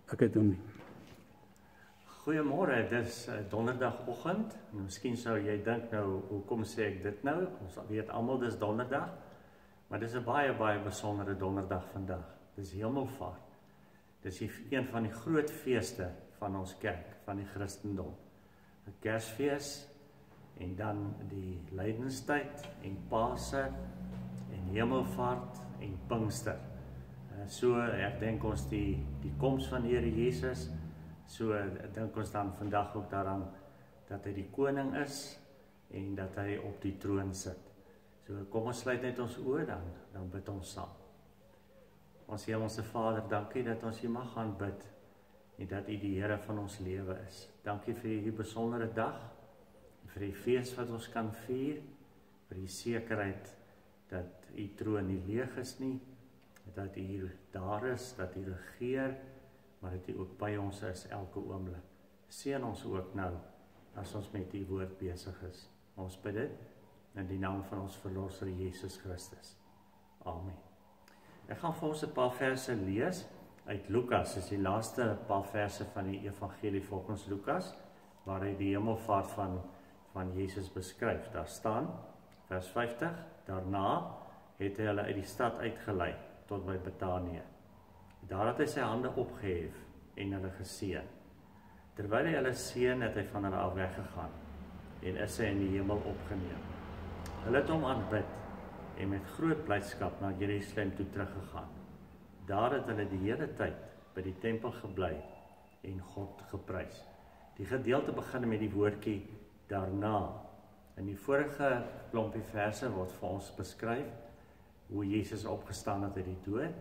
Ek het hom nie. Goeiemôre, dis donderdagoggend. Miskien sou jy dink nou, hoekom sê ek dit nou? Ons weet almal dis donderdag, maar dis 'n baie besondere donderdag vandag. Dis Hemelvaart. Dis een van die groot feeste van ons kerk, van die Christendom. 'n Kersfees en dan die lydenstyd en Pasen en Hemelvaart en Pinkster. So ek dink ons die koms van die Here Jesus. So dink ons dan vandag ook daaraan dat hy die koning is en dat hy op die troon sit. So kom ons sluit net ons oë dan bid ons saam. Ons Hemelse Vader, dankie dat ons hier mag gaan bid en dat U die Here van ons lewe is. Dankie vir hierdie besondere dag en vir die fees wat ons kan vier, vir die sekerheid dat U troon nie leeg is nie, dat U daar is, dat U regeer, maar dat U ook by ons is elke oomblik. Seën ons ook nou as ons met U woord besig is. Ons bid dit in die naam van ons verlosser Jesus Christus. Amen. Ek gaan vir ons 'n paar verse lees uit Lukas. Dis die laaste paar verse van die evangelie volgens Lukas, waar hy die hemelvaart van Jesus beskryf. Daar staan vers 50: Daarna het hy hulle uit die stad uitgelei tot by Betanië. Daar het hy sy hande opgehef en hulle geseën. Terwyl hy hulle seën, het hy van hulle af weggegaan en is hy in die hemel opgeneem. Hulle het hom aanbid en met groot blydskap na Jerusalem toe teruggegaan. Daar het hulle die hele tyd by die tempel gebly en God geprys. Die gedeelte begin met die woordjie daarna. In die vorige klompie verse word vir ons beskryf hoe Jesus opgestaan het uit die dood,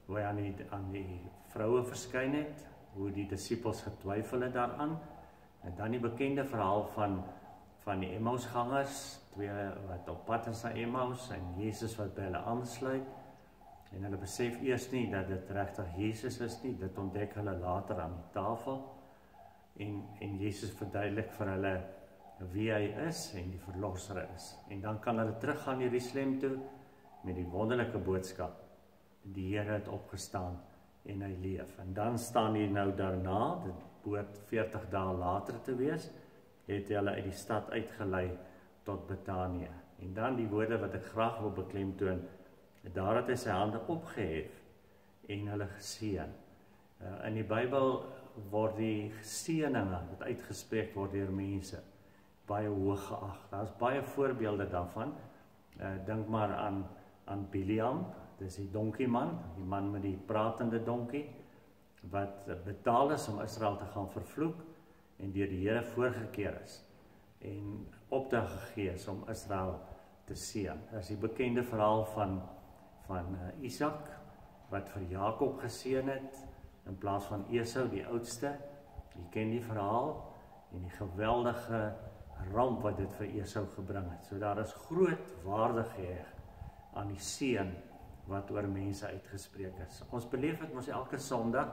hoe hy aan die vroue verskyn het, hoe die disippels getwyfel het daaraan, en dan die bekende verhaal van die Emmausgangers, twee wat op pad is na Emmaus, en Jesus wat by hulle aansluit, en hulle besef eers nie dat dit regtig Jesus is nie, dit ontdek hulle later aan die tafel, en Jesus verduidelik vir hulle wie hy is en die verlosser is, en dan kan hulle teruggaan Jerusalem toe, met die wonderlike boodskap, die Here het opgestaan en hy leef. En dan staan hier nou daarna, dit behoort 40 dae later te wees, het hy hulle uit die stad uitgelei tot Betanië. En dan die woorde wat ek graag wil beklemtoon, daar het hy sy hande opgehef en hulle geseën. In die Bybel word die seëninge wat uitgespreek word deur mense baie hoog geag. Daar is baie voorbeelde daarvan. Dink maar aan Biliam, dis die donkieman, die man met die pratende donkie, wat betaal is om Israel te gaan vervloek, en deur die Here voorgekeer is, en opdrag gegee is om Israel te seën. Dit is die bekende verhaal van Isak, wat vir Jakob geseën het, in plaas van Esau, die oudste. Jy ken die verhaal, en die geweldige ramp wat dit vir Esau gebring het. So daar is groot waarde geheg aan die seën wat oor mense uitgespreek is. Ons beleef dit mos elke Sondag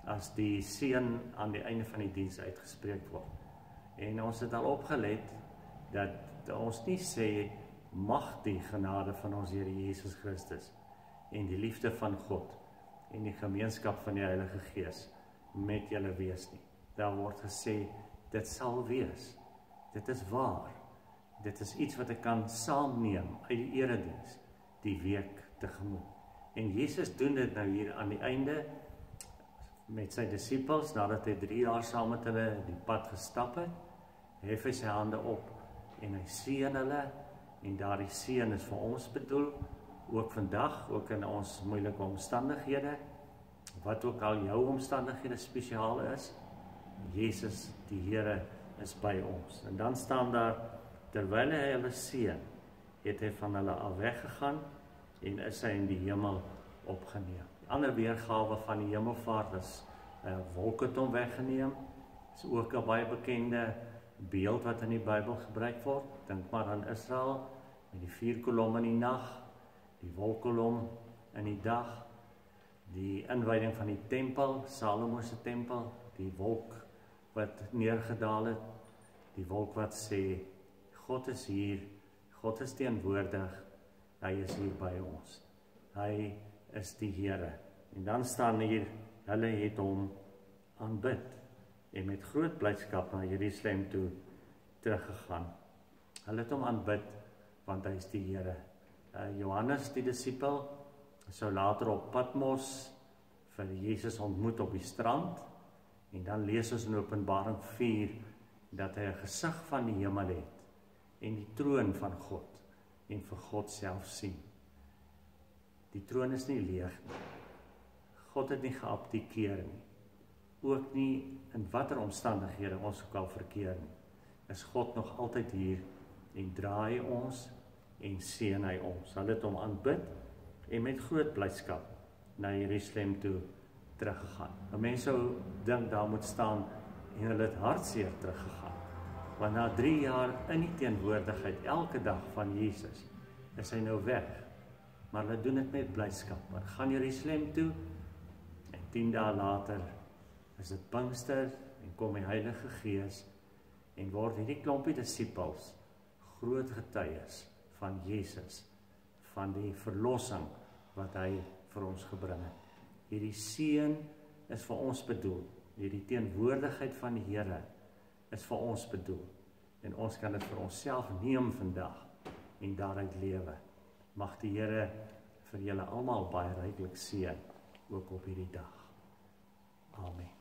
as die seën aan die einde van die diens uitgespreek word. En ons het al opgelet dat ons nie sê mag die genade van ons Here Jesus Christus en die liefde van God en die gemeenskap van die Heilige Gees met julle wees nie. Daar word gesê dit sal wees. Dit is waar. Dit is iets wat ek kan saamneem uit die erediens die week tegemoet. En Jesus doen dit nou hier aan die einde met sy disippels, nadat hy 3 jaar saam met hulle die pad gestap het, hef hy sy hande op en hy seën hulle, en daardie seën is vir ons bedoel, ook vandag, ook in ons moeilike omstandighede, wat ook al jou omstandighede spesiaal is, Jesus, die Here, is by ons. En dan staan daar, terwyl hy hulle seën, het hy van hulle af weggegaan en is hy in die hemel opgeneem. Die ander weergawe van die hemelvaart is wolke het hom weggeneem. Is ook 'n baie bekende beeld wat in die Bybel gebruik word. Dink maar aan Israel met die 4 kolomme in die nag, die wolkkolom in die dag, die inwyding van die tempel, Salomo se tempel, die wolk wat neergedaal het, die wolk wat sê God is hier, God is teenwoordig, hy is hier by ons. Hy is die Here. En dan staan hier hulle het hom aanbid en met groot blydskap na Jerusalem toe teruggegaan. Hulle het hom aanbid want hy is die Here. Johannes die disipel sou later op Patmos vir Jesus ontmoet op die strand en dan lees ons in Openbaring 4 dat hy 'n gesig van die hemel het en die troon van God en vir God self sien. Die troon is nie leeg nie. God het nie geabdikeer nie. Ook nie in watter omstandighede ons ook al verkeer nie. Is God nog altyd hier en draai ons en seën hy ons. Hulle het hom aanbid en met groot blydskap na Jerusalem toe teruggegaan. Mense sou dink daar moet staan en hulle het hartseer teruggegaan. Want na 3 jaar in die teenwoordigheid elke dag van Jesus is hy nou weg. Maar hulle doen dit met blydskap. Hulle gaan Jerusalem toe en 10 dae later is dit Pinkster en kom die Heilige Gees en word hierdie klompie disippels groot getuies van Jesus, van die verlossing wat hy vir ons gebring het. Hierdie seën is vir ons bedoel. Hierdie teenwoordigheid van die Here is vir ons bedoel. En ons kan dit vir onsself neem vandag en daaruit lewe. Mag die Here vir julle almal baie ryklik seën, ook op hierdie dag. Amen.